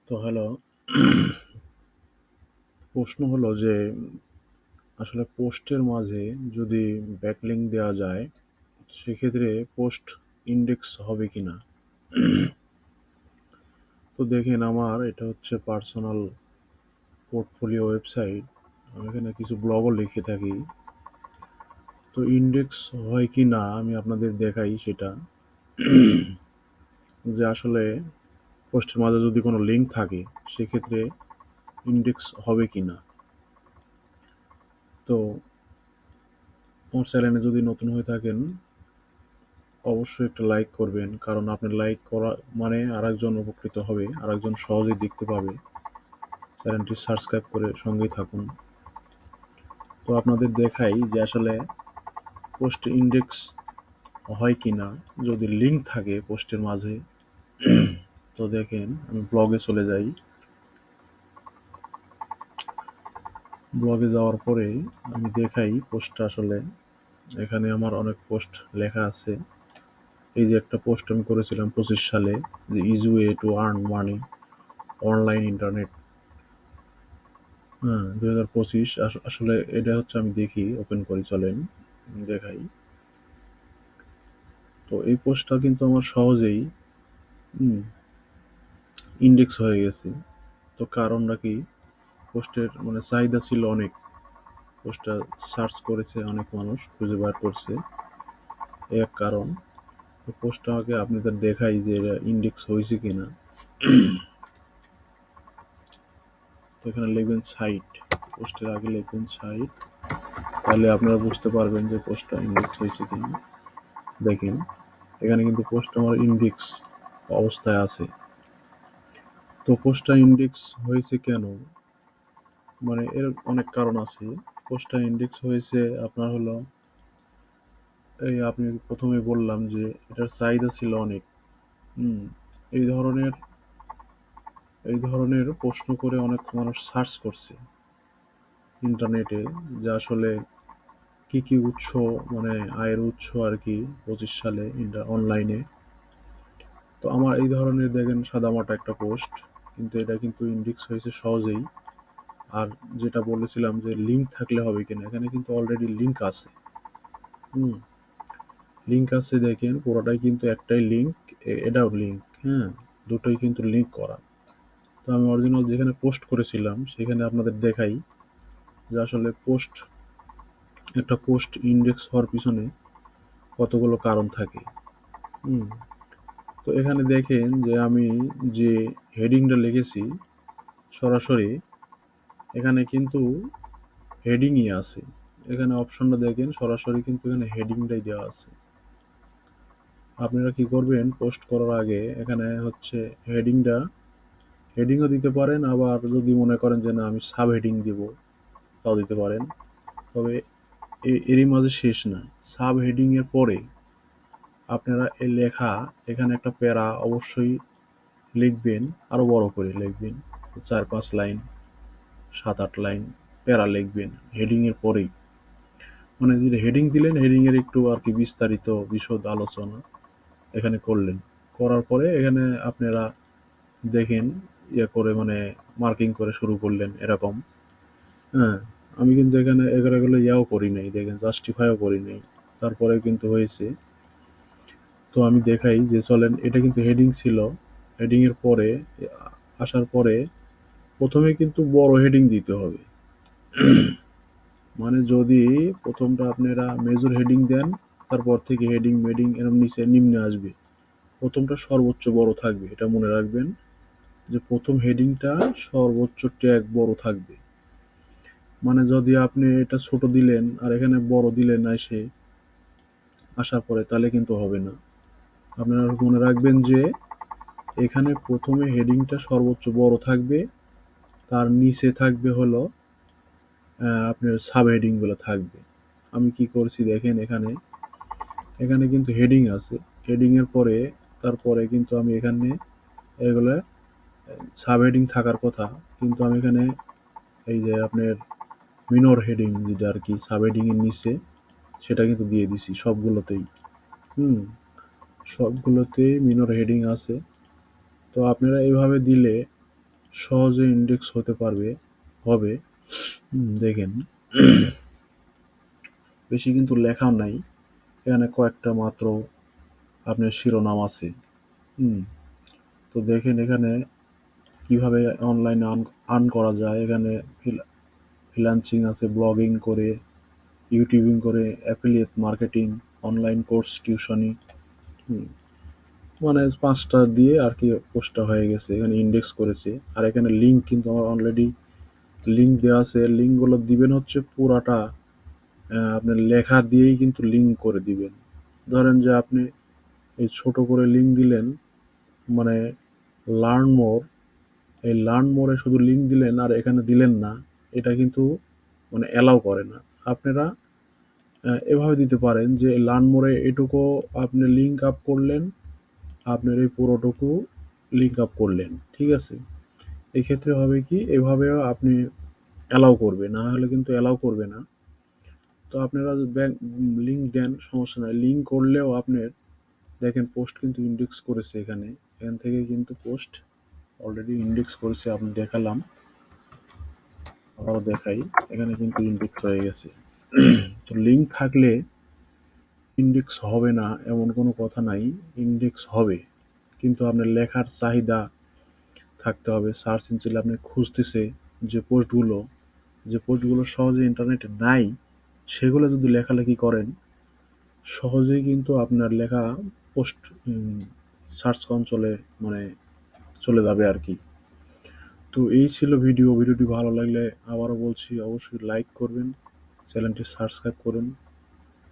তো হ্যালো, প্রশ্ন হলো যে আসলে পোস্টের মাঝে যদি ব্যাকলিঙ্ক দেওয়া যায় সেক্ষেত্রে পোস্ট ইন্ডেক্স হবে কিনা। তো দেখেন আমার এটা হচ্ছে পার্সোনাল পোর্টফোলিও ওয়েবসাইট। আমি এখানে কিছু ব্লগও লিখে থাকি। তো ইন্ডেক্স হয় কি না আমি আপনাদের দেখাই সেটা, যে আসলে পোস্টের মাঝে যদি কোনো লিঙ্ক থাকে সেক্ষেত্রে ইন্ডেক্স হবে কি না। তো আমার চ্যানেলে যদি নতুন হয়ে থাকেন অবশ্যই একটা লাইক করবেন, কারণ আপনি লাইক করা মানে আরেকজন উপকৃত হবে, আরেকজন সহজেই দেখতে পাবে। চ্যানেলটি সাবস্ক্রাইব করে সঙ্গেই থাকুন। তো আপনাদের দেখাই যে আসলে পোস্ট ইন্ডেক্স হয় কি না যদি লিঙ্ক থাকে পোস্টের মাঝে। তো দেখেন আমি ব্লগে চলে যাই। ব্লগে যাওয়ার পরে আমি দেখাই পোস্টটা আসলে এখানে আমার অনেক পোস্ট লেখা আছে। এই যে একটা পোস্ট আমি করেছিলাম 25 সালে, যে easy way to earn money online internet. হ্যাঁ, 2025 আসলে এটা হচ্ছে, আমি দেখি ওপেন করি, চলেন দেখাই। তো এই পোস্টটা কিন্তু আমার সহজেই ইন্ডেক্স হয়ে গেছে। তো কারণটা কি, পোস্টের মানে চাহিদা ছিল অনেক, পোস্টটা সার্চ করেছে অনেক মানুষ, খুঁজে বার করছে, এই এক কারণ। তো পোস্টটা আগে আপনাদের দেখাই যে এটা ইন্ডেক্স হয়েছে কিনা। তো এখানে লিখবেন সাইট, পোস্টের আগে লিখবেন সাইট, তাহলে আপনারা বুঝতে পারবেন যে পোস্টটা ইন্ডেক্স হয়েছে কিনা। দেখেন এখানে কিন্তু পোস্ট আমার ইন্ডেক্স অবস্থায় আছে। তো পোস্টটা ইন্ডেক্স হয়েছে কেন, মানে এর অনেক কারণ আছে। পোস্টটা ইন্ডেক্স হয়েছে আপনার হলো, এই আপনি প্রথমে বললাম যে এটার চাহিদা ছিল অনেক। হুম এই ধরনের এই ধরনের প্রশ্ন করে অনেক মানুষ সার্চ করছে ইন্টারনেটে, যে আসলে কি কি উৎস, মানে আয়ের উৎস আর কি 25 সালে অনলাইনে। তো আমার এই ধরনের দেখেন সাদামাটা একটা পোস্ট, কিন্তু এটা কিন্তু ইন্ডেক্স হয়েছে সহজেই। আর যেটা বলেছিলাম যে লিঙ্ক থাকলে হবে কিনা, এখানে কিন্তু অলরেডি লিঙ্ক আছে। হুম লিঙ্ক আছে, দেখেন পুরোটাই কিন্তু একটাই লিঙ্ক, এটাও লিঙ্ক। হ্যাঁ, দুটোই কিন্তু লিঙ্ক করা। তো আমি অরিজিনাল যেখানে পোস্ট করেছিলাম সেখানে আপনাদের দেখাই যে আসলে একটা পোস্ট ইন্ডেক্স হওয়ার পিছনে কতগুলো কারণ থাকে। হুম তো এখানে দেখেন যে আমি যে হেডিংটা লিখেছি সরাসরি এখানে কিন্তু হেডিংই আছে। এখানে অপশনটা দেখেন সরাসরি কিন্তু এখানে হেডিংটাই দেওয়া আছে। আপনারা কি করবেন, পোস্ট করার আগে এখানে হচ্ছে হেডিংও দিতে পারেন, আবার যদি মনে করেন যে না আমি সাব হেডিং দিব তাও দিতে পারেন। তবে এরই মাঝে শেষ না, সাব হেডিং এর পরে আপনারা এই লেখা এখানে একটা প্যারা অবশ্যই লিখবেন, আরো বড় করে লিখবেন, 4-5 লাইন, 7-8 লাইন প্যারা লিখবেন হেডিং এর পরেই। মানে যে হেডিং দিলেন, হেডিং এর একটু আর কি বিস্তারিত বিশদ আলোচনা এখানে করলেন। করার পরে এখানে আপনারা দেখেন ইয়ে করে, মানে মার্কিং করে শুরু করলেন এরকম। হ্যাঁ, আমি কিন্তু এখানে এগুলো ইয়াও করি নাই, দেখেন জাস্টিফাইও করি নাই, তারপরে কিন্তু হয়েছে। তো আমি দেখাই যে চলেন, এটা কিন্তু হেডিং ছিল। হেডিং এর পরে আসার পরে প্রথমে কিন্তু বড় হেডিং দিতে হবে। মানে যদি প্রথমটা আপনারা মেজর হেডিং দেন, তারপর থেকে হেডিং মেডিং এরকম নিচে নিম্নে আসবে, প্রথমটা সর্বোচ্চ বড় থাকবে, এটা মনে রাখবেন যে প্রথম হেডিংটা সর্বোচ্চ ট্যাগ বড় থাকবে। মানে যদি আপনি এটা ছোট দিলেন আর এখানে বড় দিলেন না এসে আসার পরে, তাহলে কিন্তু হবে না। আপনারা মনে রাখবেন যে এখানে প্রথমে হেডিংটা সর্বোচ্চ বড় থাকবে, তার নিচে থাকবে হলো আপনার সাব হেডিং গুলো থাকবে। আমি কি করছি দেখেন, এখানে এখানে কিন্তু হেডিং আছে, হেডিং এর পরে তারপরে কিন্তু আমি এখানে এগুলা সাব হেডিং থাকার কথা, কিন্তু আমি এখানে এই যে আপনার মিনর হেডিং যেটা আর কি সাব হেডিং এর নিচে, সেটা কিন্তু দিয়ে দিছি সবগুলোতেই। হুম সবগুলোতেই মিনর হেডিং আছে। তো আপনারা এইভাবে দিলে সহজে ইন্ডেক্স হতে পারবে হবে। দেখেন বেশি কিন্তু লেখা নাই, এখানে কয়েকটা মাত্র আপনার শিরোনাম আছে। হুম তো দেখেন এখানে কিভাবে অনলাইনে আর্ন করা যায়। এখানে ফ্রিল্যান্সিং আছে, ব্লগিং করে, ইউটিউবিং করে, অ্যাফিলিয়েট মার্কেটিং, অনলাইন কোর্স, টিউশনি। মানে 5টা দিয়ে আর কি পোস্টটা হয়ে গেছে, এখানে ইন্ডেক্স করেছে। আর এখানে লিঙ্ক কিন্তু আমার অলরেডি লিঙ্ক দেওয়া আছে। লিঙ্কগুলো দিবেন হচ্ছে পুরাটা আপনার লেখা দিয়েই কিন্তু লিঙ্ক করে দিবেন। ধরেন যে আপনি এই ছোট করে লিঙ্ক দিলেন, মানে লার্ন মোর, এই লার্ন মোরে শুধু লিঙ্ক দিলেন আর এখানে দিলেন না, এটা কিন্তু মানে অ্যালাউ করে না। আপনারা এভাবে দিতে পারেন যে লার্ন মোরে এটুকু আপনি লিঙ্ক আপ করলেন, আপনার এই পুরোটুকু লিঙ্ক আপ করলেন, ঠিক আছে। এক্ষেত্রে হবে কি, এভাবেও আপনি অ্যালাউ করবে, না হলে কিন্তু অ্যালাউ করবে না। তো আপনারা লিঙ্ক দেন, সমস্যা নাই। লিঙ্ক করলেও আপনার দেখেন পোস্ট কিন্তু ইন্ডেক্স করেছে। এখান থেকে কিন্তু পোস্ট অলরেডি ইন্ডেক্স করেছে, আমি দেখালাম, আবারও দেখাই। এখানে কিন্তু ইন্ডেক্স হয়ে গেছে। তো লিঙ্ক থাকলে ইন্ডেক্স হবে না এমন কোনো কথা নাই, ইন্ডেক্স হবে। কিন্তু আপনার লেখার চাহিদা থাকতে হবে। সার্চ ইঞ্জিনে আপনি খুঁজতেছে যে পোস্টগুলো, সহজে ইন্টারনেটে নাই, সেগুলো যদি লেখালেখি করেন, সহজেই কিন্তু আপনার লেখা পোস্ট সার্চ কনসোলে মানে চলে যাবে আর কি। তো এই ছিল ভিডিওটি ভালো লাগলে আবারও বলছি অবশ্যই লাইক করবেন, চ্যানেলটি সাবস্ক্রাইব করুন।